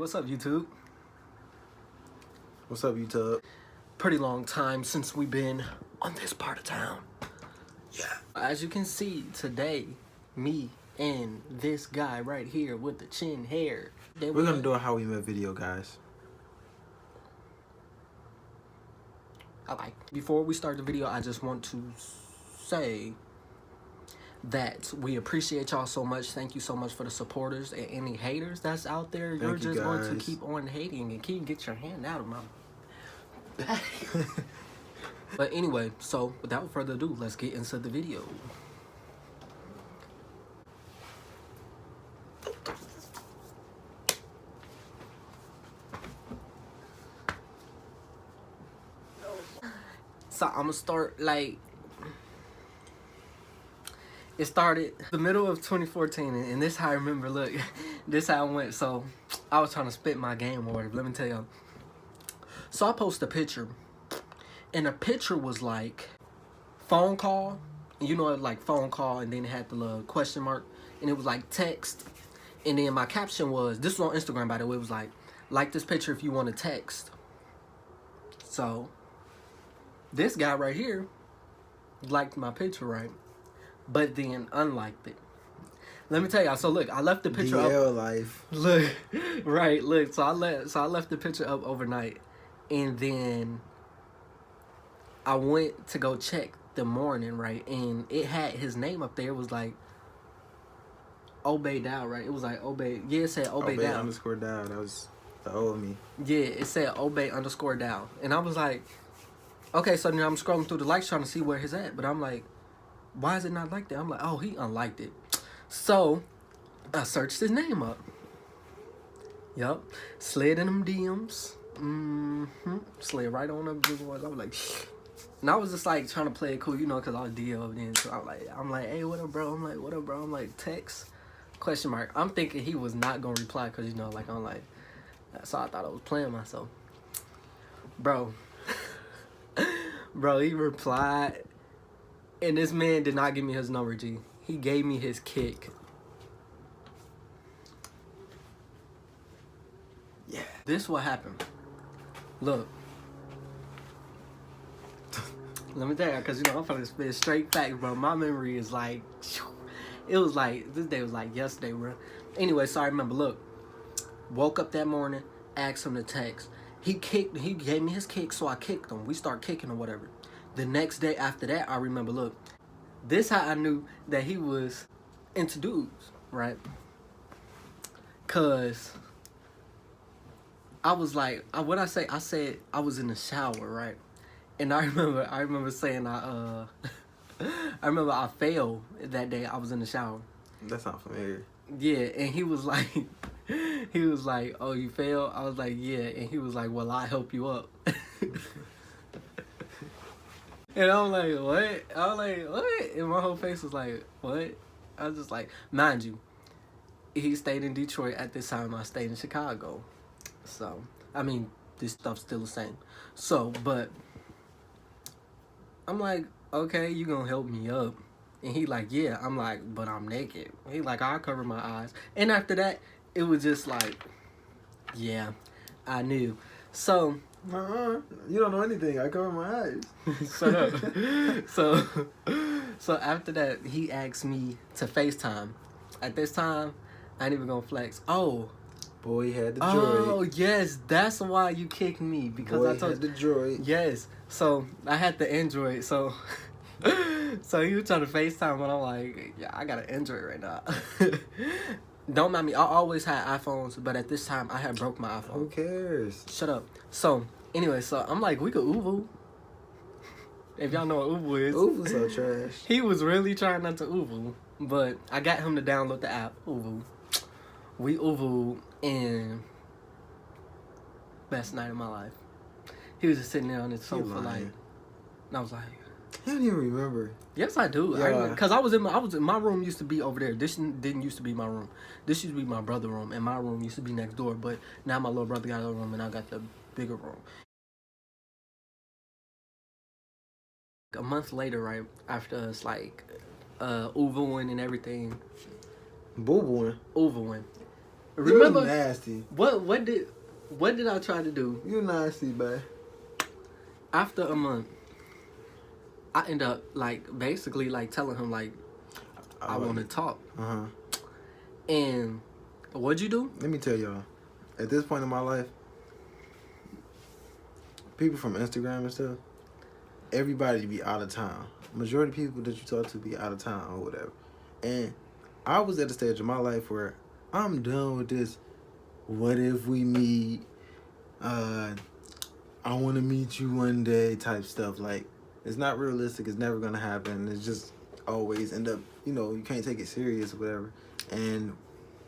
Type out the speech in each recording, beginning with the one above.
what's up, YouTube? What's up, YouTube? Pretty long time since we've been on this part of town. Yeah. As you can see, today, me and this guy right here with the chin hair. We're gonna do a How We Met video, guys. Before we start the video, I just want to say that we appreciate y'all so much. Thank you so much for the supporters and any haters that's out there. You're just going to keep on hating and get your hand out of my back. But anyway, so without further ado, let's get into the video. So I'm gonna start it started the middle of 2014, and this how I remember. Look, this how it went. So I was trying to spit my game or whatever. Let me tell y'all. So I posted a picture, and the picture was like phone call. You know, like phone call, and then it had the little question mark, and it was like text. And then my caption was, this was on Instagram, by the way. It was like this picture if you want to text. So this guy right here liked my picture, right? But then unliked it. Let me tell y'all. So look, I left the picture DL up. life. Look, right. Look. So I left the picture up overnight, and then I went to go check the morning, right? And it had his name up there. It was like Obey Dow, right? It was like Obey. Yeah, it said Obey Dow. _ Dow. That was the old me. Yeah, it said Obey _ Dow, and I was like, okay. So then I'm scrolling through the likes trying to see where his at, but I'm like, why is it not like that? I'm like, oh, he unliked it. So I searched his name up. Yup. Slid in them DMs. Slid right on them big ones. I was like, and I was just like trying to play it cool, you know, because I was DL then. So I'm like, hey, what up, bro? I'm like, what up, bro? I'm like, text? Question mark. I'm thinking he was not gonna reply because, you know, like I'm like, so I thought I was playing myself. Bro. Bro, he replied. And this man did not give me his number, G. He gave me his kick. Yeah. This what happened. Look. Let me tell you, because, you know, I'm finna spit straight facts, bro. My memory is like, it was like, this day was like yesterday, bro. Anyway, so I remember, look. Woke up that morning, asked him to text. He gave me his kick, so I kicked him. We start kicking or whatever. The next day after that, I remember, look, this how I knew that he was into dudes, right? Cause I was like, I said I was in the shower, right? And I remember saying I remember I failed that day. I was in the shower. That sounds familiar. Yeah, and he was like, oh, you failed? I was like, yeah, and he was like, well, I'll help you up. And I'm like, what? I was like, what? And my whole face was like, what? I was just like, mind you, he stayed in Detroit at this time. I stayed in Chicago. So, I mean, this stuff's still the same. So, but I'm like, okay, you gonna help me up. And he like, yeah. I'm like, but I'm naked. He like, I'll cover my eyes. And after that, it was just like, yeah, I knew. So, you don't know anything. I cover my eyes. Shut up. So after that, he asked me to FaceTime. At this time, I ain't even gonna flex. Oh, boy had the droid. Oh yes, that's why you kicked me, because boy I told had the droid. Yes. So I had the Android. So so he was trying to FaceTime, and I'm like, yeah, I got an Android right now. Don't mind me. I always had iPhones, but at this time, I had broke my iPhone. Who cares? Shut up. So, anyway, so I'm like, we could Uvu. If y'all know what Uvu is. Uvu's so trash. He was really trying not to Uvu, but I got him to download the app, Uvu. We Uvu, and best night of my life. He was just sitting there on his sofa, like, and I was like, I don't even remember. yes, I do. Yeah. Because I was in my room used to be over there. This didn't used to be my room. This used to be my brother's room, and my room used to be next door. But now my little brother got a room, and I got the bigger room. A month later, right after us, like, Uvuing and everything. Boo-booing. Uvuing. Remember You nasty. what did I try to do? You nasty, babe. After a month, I end up like basically like telling him like I want to talk. Uh-huh. And what'd you do? Let me tell y'all. At this point in my life, people from Instagram and stuff, everybody be out of town. Majority of people that you talk to be out of town or whatever. And I was at a stage of my life where I'm done with this. What if we meet? I want to meet you one day type stuff. Like, it's not realistic. It's never going to happen. It's just always end up, you can't take it serious or whatever. And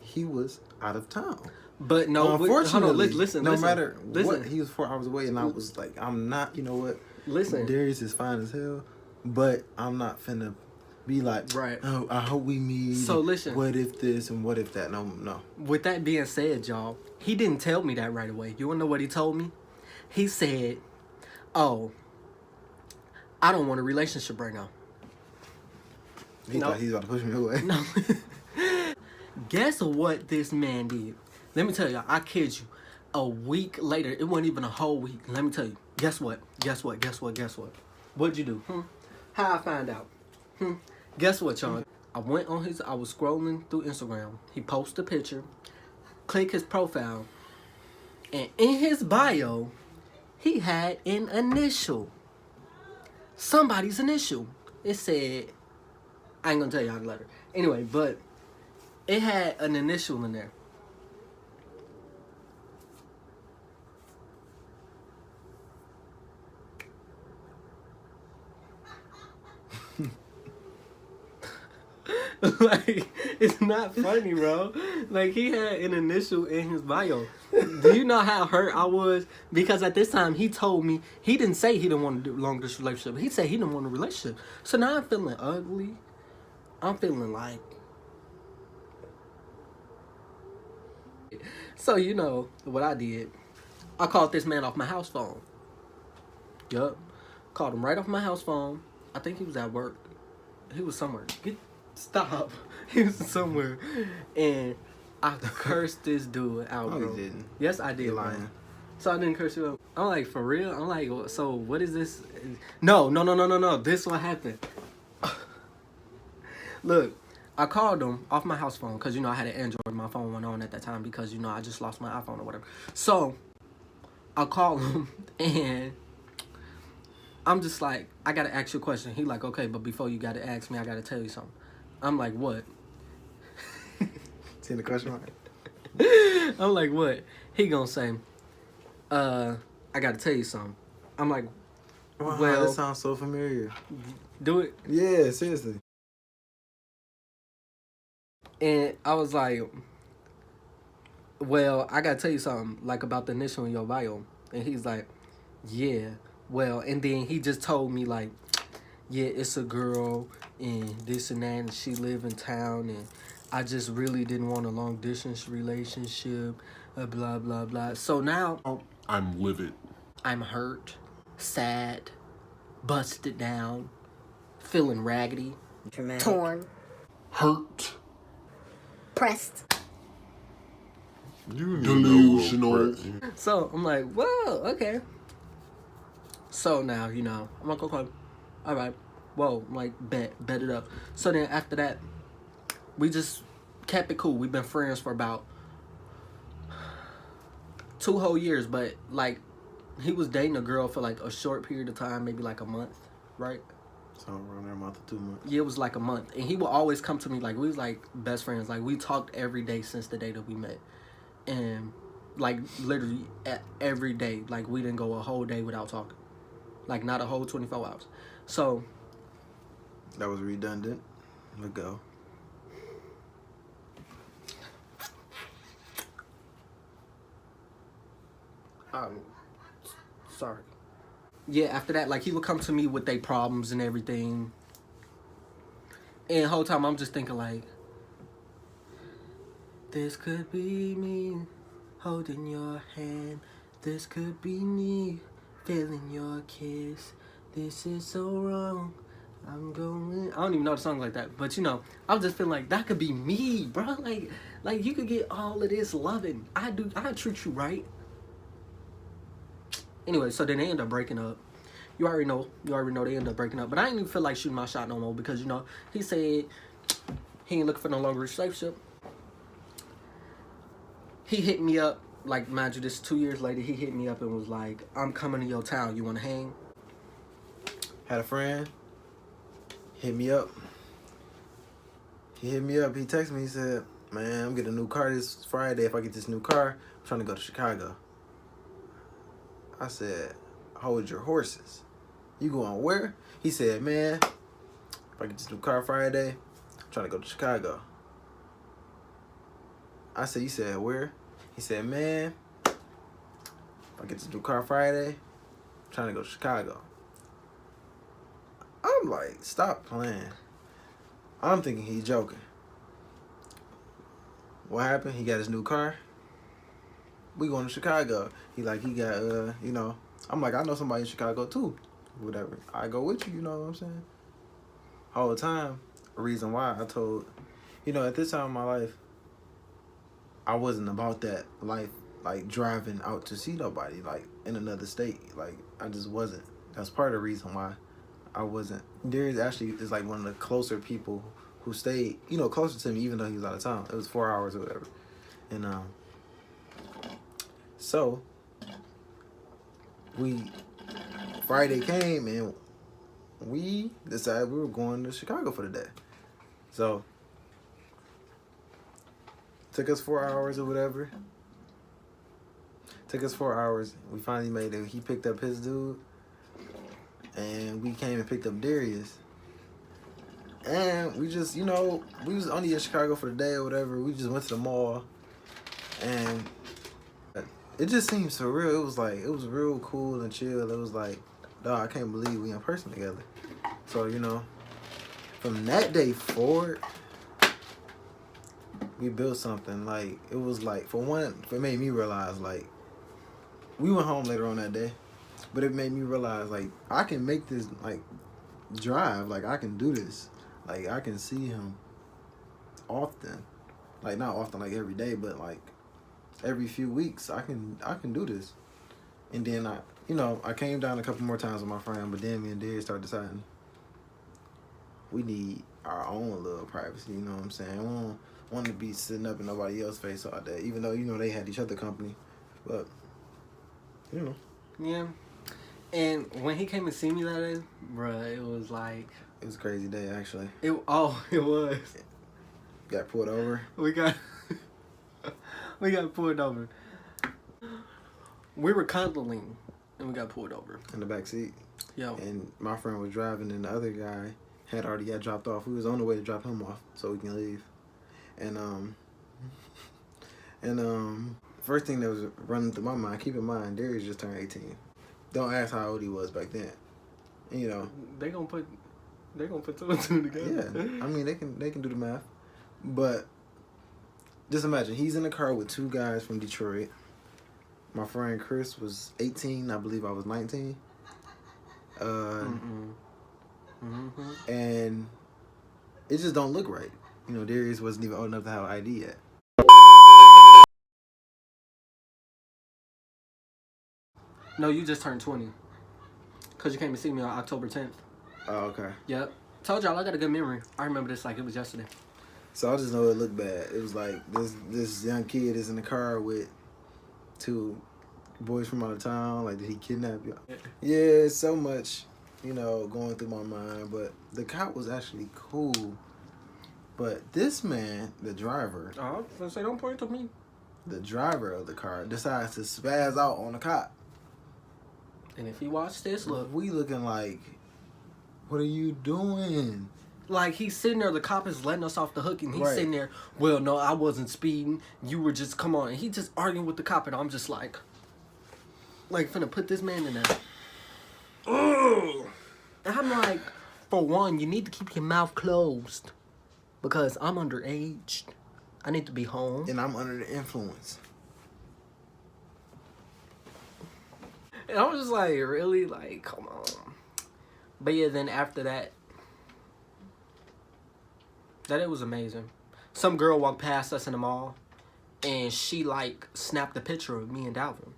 he was out of town. But no, Unfortunately, hold on, listen. no matter listen. what, he was 4 hours away, and I was like, I'm not, you know what? Listen. Darius is fine as hell, but I'm not finna be like, right. Oh, I hope we meet. So listen. What if this and what if that? No. With that being said, y'all, he didn't tell me that right away. You wanna know what he told me? He said, "Oh, I don't want a relationship right now." He thought he was about to push me away. No. Guess what this man did? Let me tell you, I kid you. A week later, it wasn't even a whole week. Let me tell you. Guess what? What'd you do? How I find out? Guess what, y'all? I was scrolling through Instagram. He posted a picture. Click his profile. And in his bio, he had an initial. Somebody's initial. It said, I ain't gonna tell y'all the letter. Anyway, but it had an initial in there. Like, it's not funny, bro. Like, he had an initial in his bio. Do you know how hurt I was? Because at this time, he told me, he didn't say he didn't want to do long distance relationship. He said he didn't want a relationship. So now I'm feeling ugly. I'm feeling like... So, you know, what I did, I called this man off my house phone. Yup. Called him right off my house phone. I think he was at work. He was somewhere. Stop. He was somewhere. And I cursed this dude out, bro. No, you didn't. Yes, I did. You're lying. So I didn't curse you out. I'm like, for real? I'm like, so what is this? No. This is what happened. Look, I called him off my house phone because, I had an Android. My phone went on at that time because, I just lost my iPhone or whatever. So I called him and I'm just like, I got to ask you a question. He like, okay, but before you got to ask me, I got to tell you something. I'm like, what? See the question mark? I'm like, what? He gonna say, I got to tell you something. I'm like, Wow, well, that sounds so familiar. do it. Yeah, seriously. And I was like, well, I gotta tell you something, like, about the initial in your bio. And he's like, yeah, well, and then he just told me, like, yeah, it's a girl, and this and that, and she live in town, and I just really didn't want a long distance relationship, blah, blah, blah. So now, I'm livid. I'm hurt, sad, busted down, feeling raggedy. Dramatic. Torn, Hurt. pressed. You delusional. So I'm like, whoa, okay. So now, I'm gonna go call him. All right, whoa, I'm like, bet it up. So then after that, we just kept it cool. We've been friends for about 2 whole years, but like, he was dating a girl for like a short period of time, maybe like a month, right? So around there a month or 2 months. Yeah, it was like a month. And he would always come to me, like, we was like best friends. Like, we talked every day since the day that we met. And like, literally every day. Like, we didn't go a whole day without talking. Like, not a whole 24 hours. So That was redundant. But go. sorry. Yeah, after that, like, he would come to me with their problems and everything. And the whole time I'm just thinking, like, this could be me holding your hand. This could be me feeling your kiss. This is so wrong. I don't even know the song like that. But, I was just feeling like that could be me, bro. Like, you could get all of this loving. I treat you right. Anyway, so then they end up breaking up. You already know they end up breaking up. But I didn't even feel like shooting my shot no more because, you know, he said he ain't looking for no longer relationship. He hit me up, like, mind you, this 2 years later, he hit me up and was like, I'm coming to your town. You want to hang? Had a friend hit me up. He hit me up. He texted me. He said, man, I'm getting a new car this Friday. If I get this new car, I'm trying to go to Chicago. I said, hold your horses. You going where? He said, man, if I get this new car Friday, I'm trying to go to Chicago. I said, you said where? He said, man, if I get this new car Friday, I'm trying to go to Chicago. I'm like, stop playing. I'm thinking he's joking. What happened? He got his new car. We going to Chicago. He got, you know. I'm like, I know somebody in Chicago too. Whatever. I go with you, you know what I'm saying? All the time. The reason why I told, you know, at this time in my life, I wasn't about that life, like driving out to see nobody, like in another state. Like, I just wasn't. That's part of the reason why I wasn't. Darius actually is like one of the closer people who stayed, you know, closer to me, even though he was out of town. It was 4 hours or whatever. And so Friday came and we decided we were going to Chicago for the day. So took us 4 hours or whatever. Took us 4 hours. We finally made it. He picked up his dude. And we came and picked up Darius. And we just, you know, we was only in Chicago for the day or whatever. We just went to the mall. And it just seemed surreal. It was real cool and chill. It was like, dog, I can't believe we in person together. So, you know, from that day forward, we built something. Like, it was like, for one, it made me realize, like, we went home later on that day. But it made me realize, like, I can make this, like, drive. Like, I can do this. Like, I can see him often. Like, not often, like, every day, but, like, every few weeks, I can do this. And then, I came down a couple more times with my friend, but then me and Darius started deciding we need our own little privacy, you know what I'm saying? We don't want to be sitting up in nobody else's face all day, even though, you know, they had each other company. But, you know. Yeah. And when he came to see me that day, bruh, it was like... It was a crazy day, actually. It was. Got pulled over. We got pulled over. We were cuddling, and we got pulled over. In the back seat. Yo. And my friend was driving, and the other guy had already got dropped off. We was on the way to drop him off so we can leave. And first thing that was running through my mind, keep in mind, Darius just turned 18. Don't ask how old he was back then. And, you know, They gonna put two and two together. yeah. I mean, they can do the math. But just imagine, he's in the car with two guys from Detroit. My friend Chris was 18. I believe I was 19. And it just don't look right. You know, Darius wasn't even old enough to have an ID yet. No, you just turned 20. Because you came to see me on October 10th. Oh, okay. Yep. Told y'all I got a good memory. I remember this like it was yesterday. So I just know it looked bad. It was like this young kid is in the car with two boys from out of town. Like, did he kidnap you? Yeah, so much, you know, going through my mind. But the cop was actually cool. But this man, the driver... Oh, I was gonna say, don't point to me. The driver of the car decides to spaz out on the cop. And if he watched this, look. We looking like, what are you doing? Like, he's sitting there, the cop is letting us off the hook, and he's Right. sitting there, well, no, I wasn't speeding. You were just, come on. And he just arguing with the cop, and I'm just like finna put this man in there. Ugh. And I'm like, for one, you need to keep your mouth closed. Because I'm underage. I need to be home. And I'm under the influence. And I was just like, really? Like, come on. But yeah, then after that, it was amazing. some girl walked past us in the mall, and she like snapped a picture of me and Dalvin.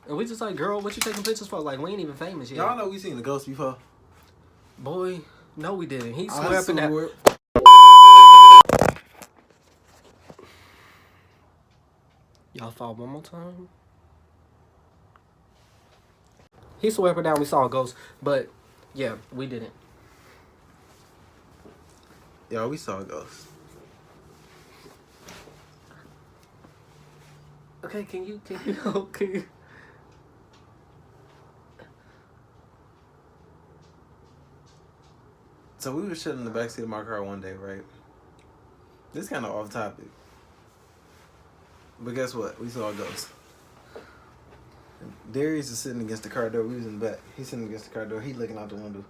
And we just like, girl, what you taking pictures for? Like, we ain't even famous yet. Y'all know we seen the ghost before. Boy, no, we didn't. He I swear up and down. swear. Y'all fall one more time. He swear up and down we saw a ghost, but yeah, we didn't. Y'all, we saw a ghost. Okay, can you can you? So we were sitting in the backseat of my car one day, right? This kind of off topic. But guess what? We saw a ghost. Darius is sitting against the car door. We was in the back. He's sitting against the car door. He looking out the window.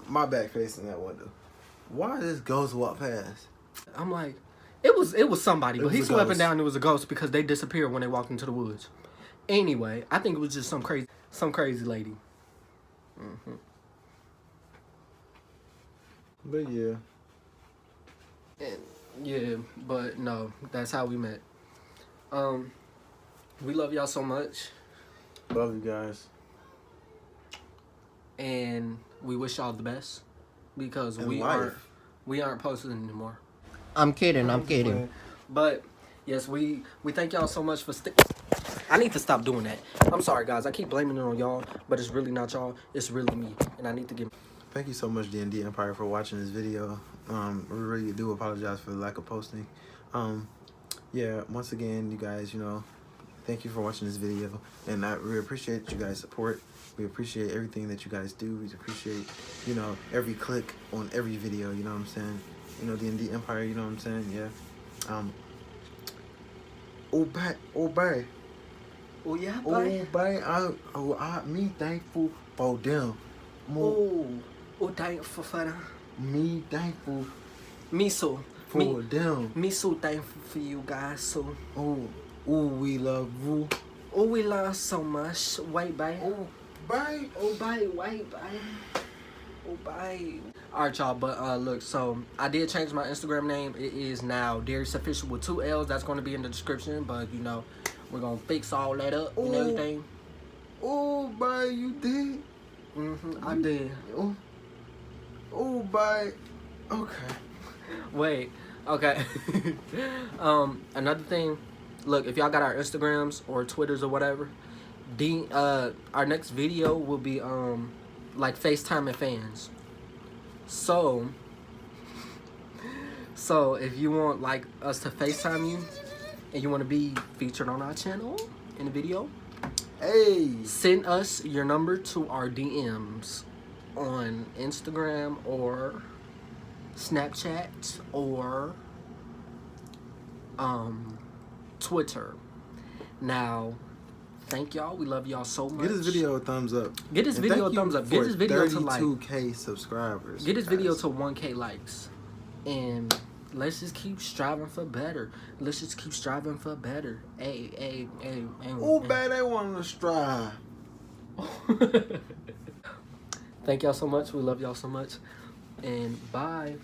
My back facing that window. Why did this ghost walk past? I'm like, it was somebody, but he was a swear up and ghost. down it was a ghost because they disappeared when they walked into the woods. Anyway, I think it was just some crazy lady. Mm-hmm. But yeah. And yeah, but no, that's how we met. We love y'all so much, Love you guys. and we wish y'all the best because In we life. aren't posting anymore. I'm kidding. But yes, we thank y'all so much for I need to stop doing that. I'm sorry, guys. I keep blaming it on y'all, but it's really not y'all. It's really me, and I need to get. Thank you so much, D&D Empire, for watching this video. We really do apologize for the lack of posting. Yeah, once again, you guys, you know, thank you for watching this video, and we appreciate you guys' support. We appreciate everything that you guys do. We appreciate, you know, every click on every video. You know what I'm saying? You know, D&D Empire. You know what I'm saying? Yeah. Obey. Oh yeah, Me thankful for them. Thankful for them. Me thankful Me so. for them. Me so thankful for you guys. So. We love you. Oh, we love so much. Wait, bye. Bye. Oh, bye. Wait, bye. Oh, bye. Alright, y'all, but look, so I did change my Instagram name. It is now Darius Official with 2 L's. That's going to be in the description, but you know, we're going to fix all that up and everything. Bye, you did? I did. Bye. Okay. Wait, okay. Another thing, look, if y'all got our Instagrams or Twitters or whatever, our next video will be like FaceTime and fans. So if you want like us to FaceTime you and you want to be featured on our channel in a video, Hey. send us your number to our DMs on Instagram or Snapchat or Twitter. Now, thank y'all. We love y'all so much. Get this video a thumbs up. Get this And video thank a thumbs you up. Get for this video to like 32K subscribers. Get this video guys. to 1K likes. And let's just keep striving for better. Let's just keep striving for better. Hey. Babe, they want to strive. Thank y'all so much. We love y'all so much. And bye.